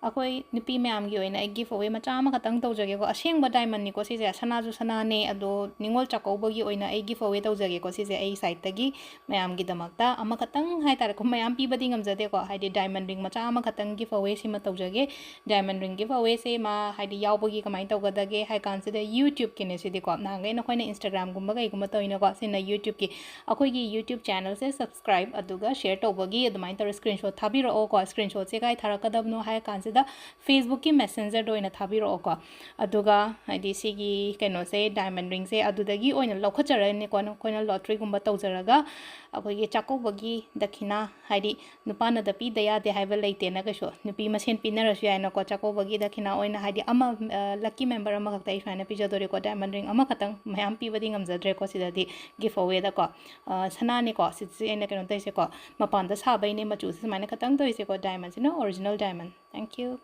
ꯑꯩꯈꯣꯏ ꯅꯨꯄꯤ ꯃꯌꯥꯝꯒꯤ ꯑꯣꯏꯅ ꯑꯩ ꯒꯤꯐ ꯑꯋꯦ ꯃꯆꯥ ꯑꯃꯈꯛꯇꯪ ꯇꯧꯖꯒꯦꯀꯣ ꯑꯁꯦꯡꯕ ꯗꯥꯏꯃꯟꯅꯤꯀꯣ ꯁꯤꯁꯦ ꯁꯅꯥꯁꯨ ꯁꯅꯥꯅꯦ ꯑꯗꯣ ꯅꯤꯡꯉꯣꯜ ꯆꯥꯛꯀꯧꯕꯒꯤ ꯑꯣꯏꯅ ꯑꯩ ꯒꯤꯐ ꯑꯋꯦ ꯇꯧꯖꯒꯦꯀꯣ ꯁꯤꯁꯦ ꯑꯩ ꯁꯥꯏꯠꯇꯒꯤ ꯃꯌꯥꯝꯒꯤꯗꯃꯛꯇ ꯑꯃꯈꯛꯇꯪ ꯍꯥꯏꯇꯥꯔꯦꯀꯣ ꯃꯌꯥꯝ ꯄꯤꯕꯗꯤ ꯉꯝꯖꯗꯦꯀꯣ ꯍꯥꯏꯗꯤ ꯗꯥꯏꯃꯟ ꯔꯤꯡ ꯃꯆꯥ ꯑꯃꯈꯛꯇꯪ ꯒꯤꯐ ꯑꯋꯦ ꯁꯤꯃ ꯇꯧꯖꯒꯦ ꯗꯥꯏꯃꯟ ꯔꯤꯡ ꯒꯤꯐ ꯑꯋꯦꯁꯦ ꯃꯥ ꯍꯥꯏꯗꯤ ꯌꯥꯎꯕꯒꯤ ꯀꯃꯥꯏꯅ ꯇꯧꯒꯗꯒꯦ ꯍꯥꯏ ꯀꯥꯟꯁꯤꯗ ꯌꯨꯇ꯭ꯌꯨꯕꯀꯤꯅꯦ ꯁꯤꯗꯤꯀꯣ ꯅꯍꯥꯟꯈꯩ ꯑꯩꯈꯣꯏꯅ ꯏꯟꯁꯇꯥꯒ꯭ꯔꯥꯝꯒꯨꯝꯕ ꯀꯩꯒꯨꯝꯕ ꯇꯧꯏꯅꯀꯣ ꯁꯤꯅ ꯌꯨꯇ꯭ꯌꯨꯕꯀꯤ ꯑꯩꯈꯣꯏꯒꯤ ꯌꯨꯇ꯭ꯌꯨꯕ ꯆꯦꯅꯦꯜꯁꯦ ꯁꯕꯁꯀ꯭ꯔꯥꯏꯕ ꯑꯗꯨꯒ ꯁꯦꯌꯔ ꯇꯧꯕꯒꯤ ꯑꯗꯨꯃꯥꯏꯅ ꯇꯧꯔ ꯁ꯭ꯀ꯭ꯔꯤꯟꯁꯣꯠ ꯊꯥꯕꯤꯔꯛꯑꯣꯀꯣ ꯁ꯭ꯀ꯭ꯔꯤꯟꯁꯣꯠꯁꯦ ꯀꯥꯏ ꯊꯥꯔꯛꯀꯗꯕꯅꯣ ꯍꯥꯏ ꯀꯥꯟꯁꯤꯗ ꯐꯦꯁꯕꯨꯛꯀꯤ ꯃꯦꯁꯦꯟꯖꯔꯗ ꯑꯣꯏꯅ ꯊꯥꯕꯤꯔꯛꯑꯣꯀꯣ ꯑꯗꯨꯒ ꯍꯥꯏꯗꯤ ꯁꯤꯒꯤ ꯀꯩꯅꯣꯁꯦ ꯗꯥꯏꯃꯟ ꯔꯤꯡꯁꯦ ꯑꯗꯨꯗꯒꯤ ꯑꯣꯏꯅ ꯂꯧꯈꯠꯆꯔꯅꯤꯀꯣ ꯑꯩꯈꯣꯏꯅ ꯂꯣꯇ꯭ꯔꯤꯒꯨꯝꯕ ꯇꯧꯖꯔꯒ ꯑꯩꯈꯣꯏꯒꯤ ꯆꯥꯛꯀꯧꯕꯒꯤ ꯗꯈꯤꯅꯥ ꯍꯥꯏꯗꯤ ꯅꯨꯄꯥꯅꯗ ꯄꯤꯗ ꯌꯥꯗꯦ ꯍꯥꯏꯕ ꯂꯩꯇꯦꯅ ꯀꯩꯁꯨ ꯅꯨꯄꯤ ꯃꯁꯦꯟ ꯄꯤꯅꯔꯁꯨ ꯌꯥꯏꯅꯀꯣ ꯆꯥꯛꯀꯧꯕꯒꯤ ꯗꯈꯤꯅꯥ ꯑꯣꯏꯅ ꯍꯥꯏꯗꯤ ꯑꯃ ꯂꯛꯀꯤ ꯃꯦꯝꯕꯔ ꯑꯃꯈꯛꯇ ꯑꯩ ꯁꯨꯃꯥꯏꯅ ꯄꯤꯖꯗꯣꯔꯦꯀꯣ ꯗꯥꯏꯃꯟ ꯔꯤꯡ ꯑꯃꯈꯛꯇꯪ ꯃꯌꯥꯝ ꯄꯤꯕꯗꯤ ꯉꯝꯖꯗ꯭ꯔꯦꯀꯣ ꯁꯤꯗꯗꯤ ꯒꯤꯐ ꯑꯋꯦꯗꯀꯣ ꯁꯅꯥꯅꯤꯀꯣ ꯁꯤꯁꯦ ꯑꯩꯅ ꯀꯩꯅꯣ ꯇꯧꯔꯤꯁꯦꯀꯣ ꯃꯄꯥꯟꯗ ꯁꯥꯕꯩꯅꯦ ꯃꯆꯨꯁꯦ ꯁꯨꯃꯥꯏꯅ ꯈꯇꯪ ꯇꯧꯔꯤꯁꯦꯀꯣ ꯗꯥꯏꯃꯟꯁꯤꯅ ꯑꯣꯔꯤꯖꯤꯅꯦꯜ ꯗꯥꯏꯃꯟ ꯊꯦꯡꯛ ꯌꯨ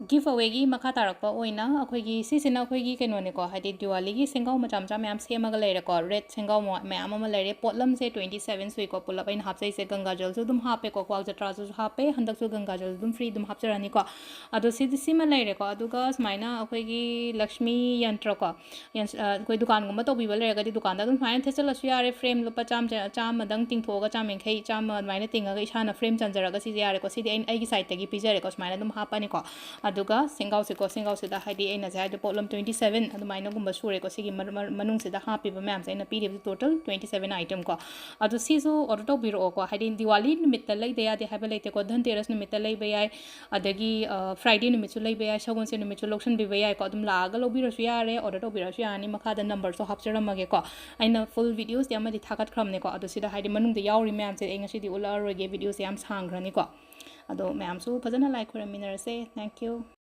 ꯒꯤꯐ ꯑꯋꯦꯒꯤ ꯃꯈꯥ ꯇꯥꯔꯛꯄ ꯑꯣꯏꯅ ꯑꯩꯈꯣꯏꯒꯤ ꯁꯤꯁꯤꯅ ꯑꯩꯈꯣꯏꯒꯤ ꯀꯩꯅꯣꯅꯦꯀꯣ ꯍꯥꯏꯗꯤ ꯗꯤꯋꯥꯂꯤꯒꯤ ꯁꯦꯡꯒꯥꯎ ꯃꯆꯥ ꯃꯆꯥ ꯃꯌꯥꯝ ꯁꯦꯝꯃꯒ ꯂꯩꯔꯦꯀꯣ ꯔꯦꯗ ꯁꯦꯡꯒꯥꯎ ꯃꯌꯥꯝ ꯑꯃ ꯂꯩꯔꯦ ꯄꯣꯠꯂꯝꯁꯦ 27 ꯁꯨꯏꯀꯣ ꯄꯨꯂꯞ ꯑꯩꯅ ꯍꯥꯞꯆꯩꯁꯦ ꯒꯪꯒꯥꯖꯜꯁꯨ ꯑꯗꯨꯝ ꯍꯥꯞꯄꯦꯀꯣ ꯀ꯭ꯋꯥꯛ ꯖꯇ꯭ꯔꯥꯁꯨ ꯍꯥꯞꯄꯦ ꯍꯟꯗꯛꯁꯨ ꯒꯪꯒꯥꯖꯜ ꯑꯗꯨꯝ ꯐ꯭ꯔꯤ ꯑꯗꯨꯝ ꯍꯥꯞꯆꯔꯅꯤꯀꯣ ꯑꯗꯣ ꯁꯤꯃ ꯂꯩꯔꯦꯀꯣ ꯑꯗꯨꯒ ꯁꯨꯃꯥꯏꯅ ꯑꯩꯈꯣꯏꯒꯤ ꯂꯛꯁꯃꯤ ꯌꯟꯇ꯭ꯔꯀꯣ ꯑꯩꯈꯣꯏ ꯗꯨꯀꯥꯟꯒꯨꯝꯕ ꯇꯧꯕꯤꯕ ꯂꯩꯔꯒꯗꯤ ꯗꯨꯀꯥꯟꯗ ꯑꯗꯨꯝ ꯁꯨꯃꯥꯏꯅ ꯊꯦꯠꯆꯜꯂꯁꯨ ꯌꯥꯔꯦ ꯐ꯭ꯔꯦꯝ ꯂꯨꯄꯥ ꯆꯥꯝꯃꯗꯪ ꯇꯤꯡꯊꯣꯛꯑꯒ ꯆꯥꯝꯃ ꯑꯗꯨꯃꯥꯏꯅ ꯇꯤꯡꯉꯒ ꯏꯁꯥꯅ ꯐ꯭ꯔꯦꯝ ꯆꯟꯖꯔꯒ ꯁꯤꯁꯦ ꯌꯥꯔꯦꯀꯣ ꯁꯤꯗꯤ ꯑꯩꯒꯤ ꯁꯥꯏꯠꯇꯒꯤ ꯄꯤꯖꯔꯦꯀꯣ ꯁꯨꯃꯥꯏꯅ ꯑꯗꯨꯝ ꯍꯥꯞꯄꯅꯤꯀꯣ ꯑꯗꯨꯒ ꯁꯦꯡꯒꯥꯎꯁꯤꯗ ꯍꯥꯏꯗꯤ ꯑꯩꯅ ꯍꯥꯏꯗꯤ ꯄꯣꯠꯂꯝ 27 ꯑꯗꯨꯃꯥꯏꯅꯒꯨꯝꯕ ꯁꯨꯔꯦꯀꯣ ꯁꯤꯒꯤ ꯃꯅꯨꯡꯁꯤꯗ ꯍꯥꯞꯄꯤꯕ ꯃꯌꯥꯝꯁꯦ ꯑꯩꯅ ꯄꯤꯔꯤꯕꯁꯤ ꯇꯣꯇꯜ 27 ꯑꯥꯏꯇꯦꯝ ꯀꯣ ꯑꯗꯣ ꯁꯤꯁꯨ ꯑꯣꯔꯗꯔ ꯇꯧꯕꯤꯔꯛꯑꯣꯀꯣ ꯍꯥꯏꯗꯤ ꯗꯤꯋꯥꯂꯤ ꯅꯨꯃꯤꯠꯇ ꯂꯩꯗ ꯌꯥꯗꯦ ꯍꯥꯏꯕ ꯂꯩꯇꯦꯀꯣ ꯙꯟꯇꯦꯔꯁ ꯅꯨꯃꯤꯠꯇ ꯂꯩꯕ ꯌꯥꯏ ꯑꯗꯒꯤ ꯐ꯭ꯔꯥꯏꯗꯦ ꯅꯨꯃꯤꯠꯁꯨ ꯂꯩꯕ ꯌꯥꯏ ꯁꯒꯣꯜꯁꯦꯟ ꯅꯨꯃꯤꯠꯁꯨ ꯂꯧꯁꯟꯕꯤꯕ ꯌꯥꯏꯀꯣ ꯑꯗꯨꯝ ꯂꯥꯛꯑꯒ ꯂꯧꯕꯤꯔꯁꯨ ꯌꯥꯔꯦ ꯑꯣꯔꯗꯔ ꯇꯧꯕꯤꯔꯁꯨ ꯌꯥꯔꯅꯤ ꯃꯈꯥꯗ ꯅꯝꯕꯔꯁꯨ ꯍꯥꯞꯆꯔꯝꯃꯒꯦꯀꯣ ꯑꯩꯅ ꯐꯨꯜ ꯚꯤꯗꯤꯑꯣꯁꯇꯤ ꯑꯃꯗꯤ ꯊꯥꯒꯠꯈ꯭ꯔꯕꯅꯦꯀꯣ ꯑꯗꯣ ꯁꯤꯗ ꯍꯥꯏꯗꯤ ꯃꯅꯨꯡꯗ ꯌꯥꯎꯔꯤ ꯃꯌꯥꯝꯁꯦ ꯑꯩ ꯉꯁꯤꯗꯤ ꯎꯠꯂꯛꯑꯔꯣꯏꯒꯦ ꯚꯤꯗꯤꯑꯣꯁꯦ ꯌꯥꯝ ꯁꯥꯡꯈ꯭ꯔꯅꯤꯀꯣ ꯑꯗꯣ ꯃꯌꯥꯝꯁꯨ ꯐꯖꯅ ꯂꯥꯏ ꯈꯣꯏꯔꯝꯃꯤꯟꯅꯔꯁꯦ ꯊꯦꯡꯛ ꯌꯨ